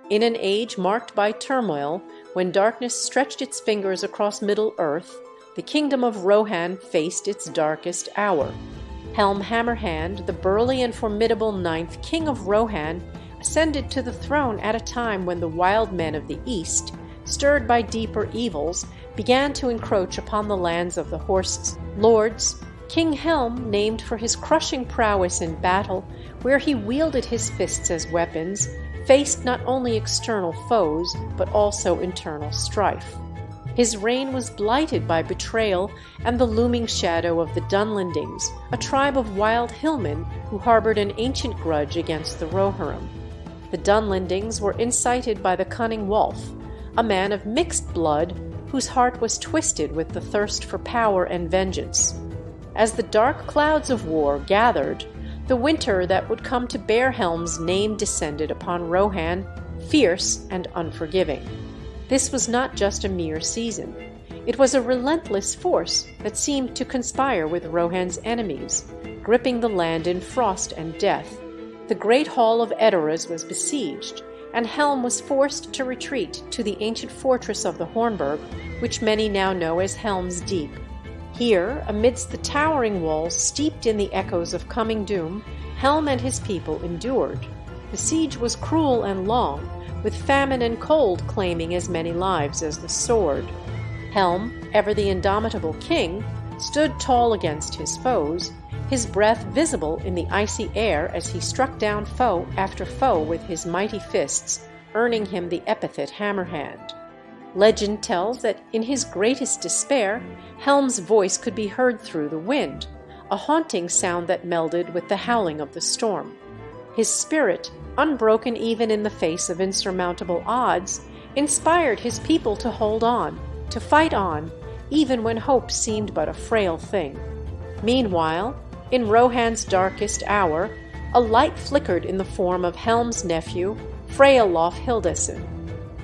In an age marked by turmoil, when darkness stretched its fingers across Middle-earth, the kingdom of Rohan faced its darkest hour. Helm Hammerhand, the burly and formidable ninth king of Rohan, ascended to the throne at a time when the wild men of the east, stirred by deeper evils, began to encroach upon the lands of the Horse Lords. King Helm, named for his crushing prowess in battle, where he wielded his fists as weapons, faced not only external foes, but also internal strife. His reign was blighted by betrayal and the looming shadow of the Dunlendings, a tribe of wild hillmen who harbored an ancient grudge against the Rohirrim. The Dunlendings were incited by the cunning Wolf, a man of mixed blood whose heart was twisted with the thirst for power and vengeance. As the dark clouds of war gathered, the winter that would come to bear Helm's name descended upon Rohan, fierce and unforgiving. This was not just a mere season. It was a relentless force that seemed to conspire with Rohan's enemies, gripping the land in frost and death. The great hall of Edoras was besieged, and Helm was forced to retreat to the ancient fortress of the Hornburg, which many now know as Helm's Deep. Here, amidst the towering walls steeped in the echoes of coming doom, Helm and his people endured. The siege was cruel and long, with famine and cold claiming as many lives as the sword. Helm, ever the indomitable king, stood tall against his foes, his breath visible in the icy air as he struck down foe after foe with his mighty fists, earning him the epithet Hammerhand. Legend tells that in his greatest despair, Helm's voice could be heard through the wind, a haunting sound that melded with the howling of the storm. His spirit, unbroken even in the face of insurmountable odds, inspired his people to hold on, to fight on, even when hope seemed but a frail thing. Meanwhile, in Rohan's darkest hour, a light flickered in the form of Helm's nephew, Freyalof Hildesson.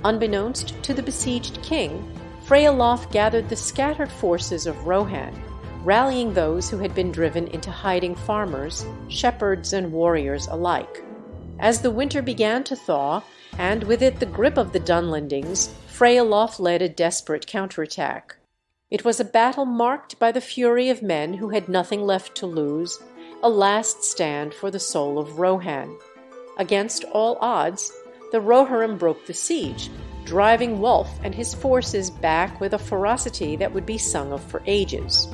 Unbeknownst to the besieged king, Freyalof gathered the scattered forces of Rohan, rallying those who had been driven into hiding farmers, shepherds, and warriors alike. As the winter began to thaw, and with it the grip of the Dunlendings, Freyalof led a desperate counterattack. It was a battle marked by the fury of men who had nothing left to lose, a last stand for the soul of Rohan. Against all odds, the Rohirrim broke the siege, driving Wulf and his forces back with a ferocity that would be sung of for ages.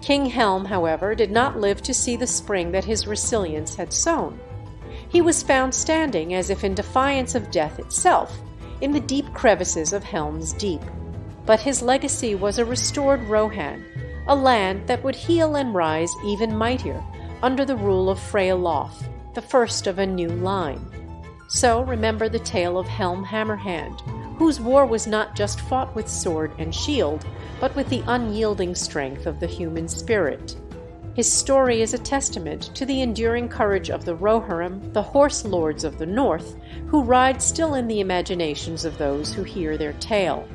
King Helm, however, did not live to see the spring that his resilience had sown. He was found standing, as if in defiance of death itself, in the deep crevices of Helm's Deep. But his legacy was a restored Rohan, a land that would heal and rise even mightier under the rule of Freyalof, the first of a new line. So remember the tale of Helm Hammerhand, whose war was not just fought with sword and shield, but with the unyielding strength of the human spirit. His story is a testament to the enduring courage of the Rohirrim, the horse lords of the north, who ride still in the imaginations of those who hear their tale.